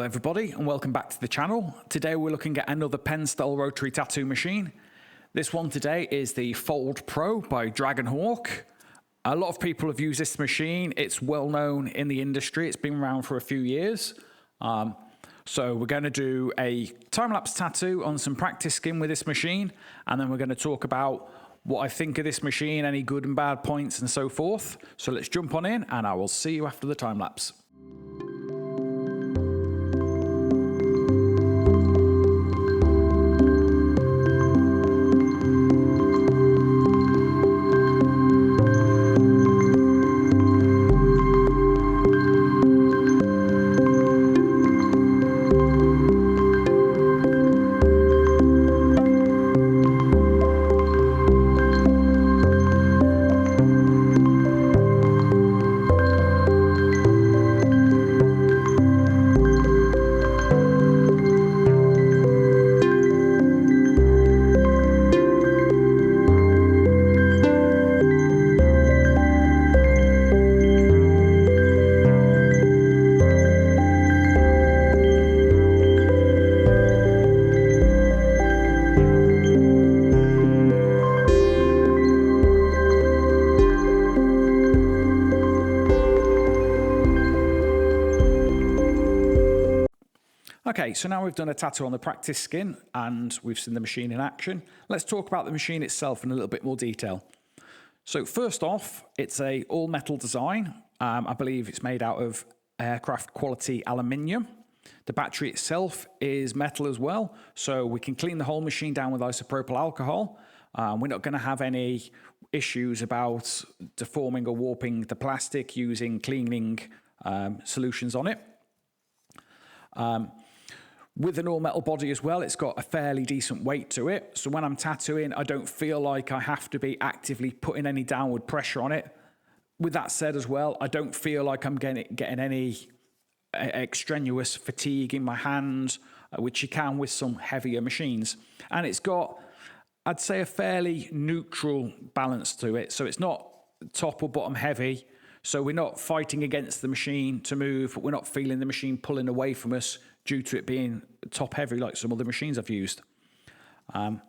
everybody and welcome back to the channel. Today we're looking at another pen style rotary tattoo machine. This one today is the Fold Pro by Dragonhawk. A lot of people have used this machine. It's well known in the industry. It's been around for a few years. So we're going to do a time-lapse tattoo on some practice skin with this machine, and then we're going to talk about what I think of this machine, any good and bad points and so forth. So let's jump on in and I will see you after the time-lapse. Okay, so now we've done a tattoo on the practice skin and we've seen the machine in action. Let's talk about the machine itself in a little bit more detail. So first off, it's a all metal design. I believe it's made out of aircraft quality aluminium. The battery itself is metal as well, so we can clean the whole machine down with isopropyl alcohol. We're not going to have any issues about deforming or warping the plastic using cleaning solutions on it. With an all-metal body as well, it's got a fairly decent weight to it. So when I'm tattooing, I don't feel like I have to be actively putting any downward pressure on it. With that said as well, I don't feel like I'm getting any extraneous fatigue in my hands, which you can with some heavier machines. And it's got, I'd say, a fairly neutral balance to it. So it's not top or bottom heavy. So we're not fighting against the machine to move, but we're not feeling the machine pulling away from us due to it being top heavy like some other machines I've used. The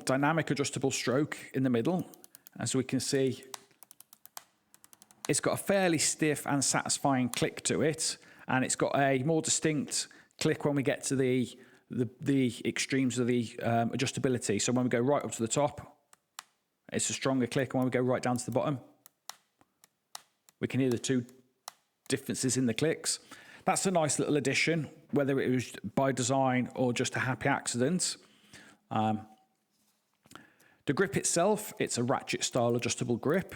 dynamic adjustable stroke in the middle, as we can see, it's got a fairly stiff and satisfying click to it, and it's got a more distinct click when we get to the extremes of the adjustability. So when we go right up to the top, it's a stronger click, and when we go right down to the bottom, we can hear the two differences in the clicks. That's a nice little addition, whether it was by design or just a happy accident. The grip itself, it's a ratchet style adjustable grip.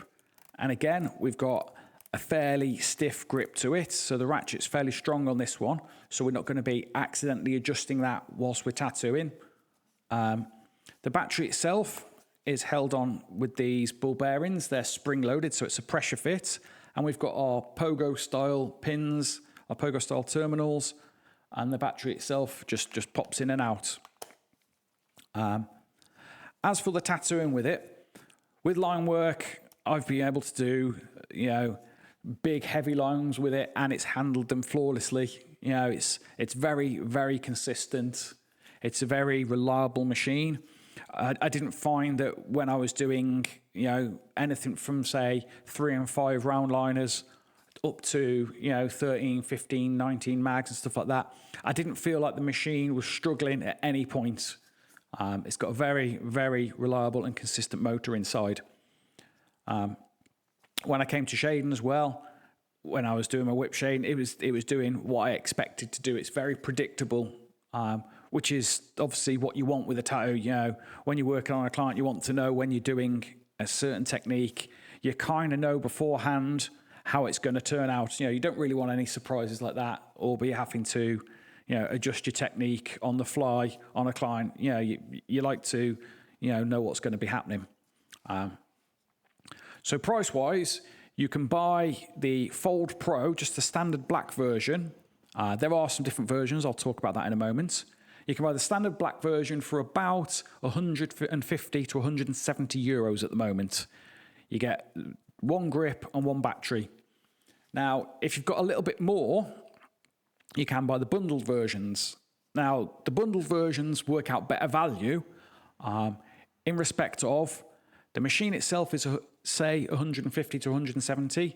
And again, we've got a fairly stiff grip to it. So the ratchet's fairly strong on this one. So we're not going to be accidentally adjusting that whilst we're tattooing. The battery itself is held on with these ball bearings. They're spring loaded, so it's a pressure fit. And we've got our pogo style pins, our pogo style terminals, and the battery itself just pops in and out. As for the tattooing with it, with line work, I've been able to do, big heavy lines with it, and it's handled them flawlessly. It's very, very consistent. It's a very reliable machine. I didn't find that when I was doing, anything from say 3 and 5 round liners up to 13, 15, 19 mags and stuff like that, I didn't feel like the machine was struggling at any point. It's got a very, very reliable and consistent motor inside. When I came to shading as well, when I was doing my whip shading, it was doing what I expected to do. It's very predictable, which is obviously what you want with a tattoo. When you're working on a client, you want to know when you're doing a certain technique. You kind of know beforehand how it's going to turn out. You don't really want any surprises like that, or be having to, adjust your technique on the fly on a client. You like to, know what's going to be happening. So price-wise, you can buy the Fold Pro, just the standard black version. There are some different versions. I'll talk about that in a moment. You can buy the standard black version for about 150 to 170 euros at the moment. You get one grip and one battery. Now, if you've got a little bit more, you can buy the bundled versions. Now, the bundled versions work out better value in respect of the machine itself is, say, 150 to 170.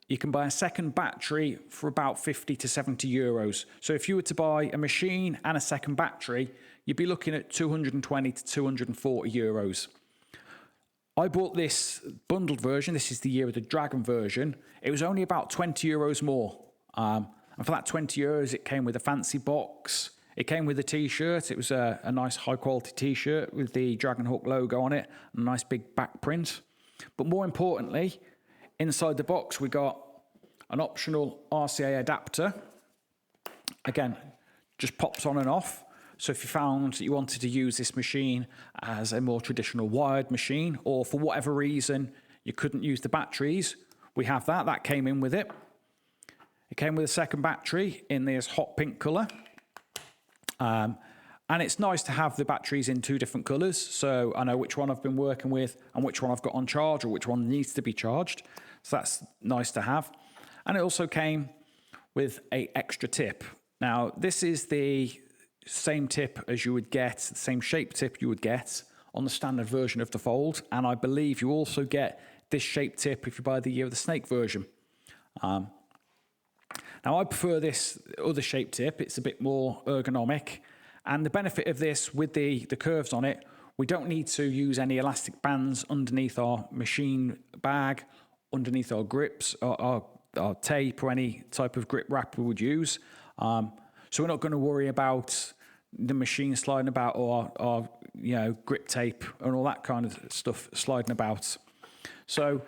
You can buy a second battery for about 50 to 70 euros. So if you were to buy a machine and a second battery, you'd be looking at 220 to 240 euros. I bought this bundled version. This is the Year of the Dragon version. It was only about 20 euros more. And for that 20 euros, it came with a fancy box. It came with a t-shirt. It was a nice high quality t-shirt with the Dragonhawk logo on it, and a nice big back print. But more importantly, inside the box, we got an optional RCA adapter. Again, just pops on and off. So if you found that you wanted to use this machine as a more traditional wired machine, or for whatever reason you couldn't use the batteries, we have that. That came in with it. It came with a second battery in this hot pink colour. And it's nice to have the batteries in two different colours, so I know which one I've been working with and which one I've got on charge or which one needs to be charged. So that's nice to have. And it also came with an extra tip. Now, this is the same tip as you would get, the same shape tip you would get on the standard version of the Fold. And I believe you also get this shape tip if you buy the Year of the Snake version. Now, I prefer this other shape tip. It's a bit more ergonomic. And the benefit of this with the curves on it, we don't need to use any elastic bands underneath our machine bag, underneath our grips, or our tape, or any type of grip wrap we would use. So we're not going to worry about the machine sliding about, or our grip tape and all that kind of stuff sliding about. So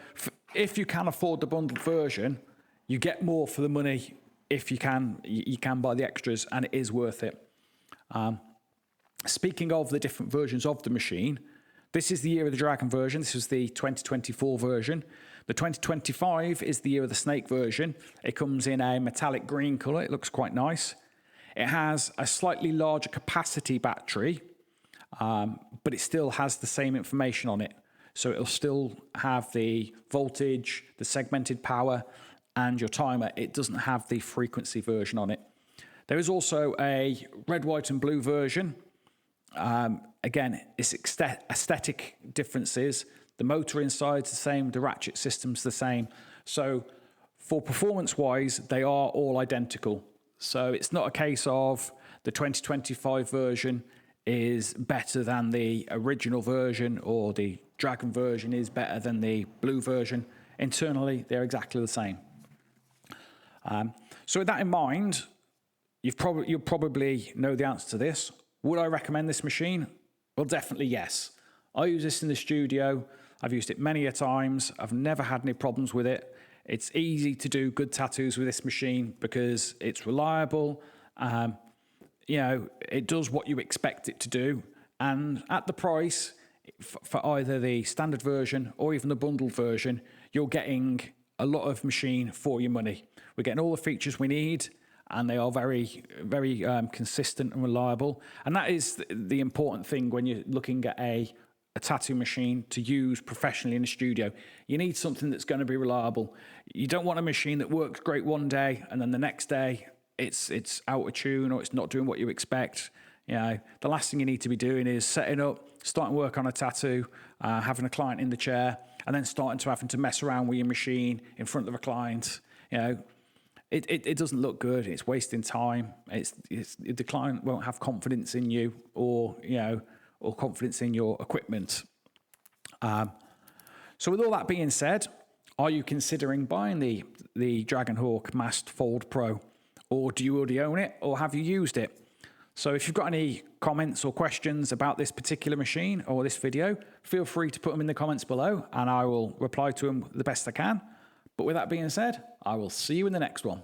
if you can afford the bundled version, you get more for the money. If you can buy the extras, and it is worth it. Speaking of the different versions of the machine, this is the Year of the Dragon version. This is the 2024 version. The 2025 is the Year of the Snake version. It comes in a metallic green colour. It looks quite nice. It has a slightly larger capacity battery, but it still has the same information on it. So it'll still have the voltage, the segmented power, and your timer. It doesn't have the frequency version on it. There is also a red, white, and blue version. Again, it's aesthetic differences. The motor inside's the same, the ratchet system's the same. So for performance-wise, they are all identical. So it's not a case of the 2025 version is better than the original version, or the Dragon version is better than the blue version. Internally, they're exactly the same. So with that in mind, you'll probably know the answer to this. Would I recommend this machine? Well, definitely yes. I use this in the studio. I've used it many a times. I've never had any problems with it. It's easy to do good tattoos with this machine because it's reliable. It does what you expect it to do. And at the price, for either the standard version or even the bundled version, you're getting a lot of machine for your money. We're getting all the features we need, and they are very, very consistent and reliable. And that is the important thing when you're looking at a tattoo machine to use professionally in a studio. You need something that's going to be reliable. You don't want a machine that works great one day and then the next day it's out of tune, or it's not doing what you expect. The last thing you need to be doing is setting up, starting work on a tattoo, having a client in the chair, and then having to mess around with your machine in front of a client. It doesn't look good. It's wasting time. The client won't have confidence in you, or confidence in your equipment. So with all that being said, are you considering buying the Dragonhawk Masked Fold Pro, or do you already own it, or have you used it? So if you've got any comments or questions about this particular machine or this video, feel free to put them in the comments below, and I will reply to them the best I can. But with that being said, I will see you in the next one.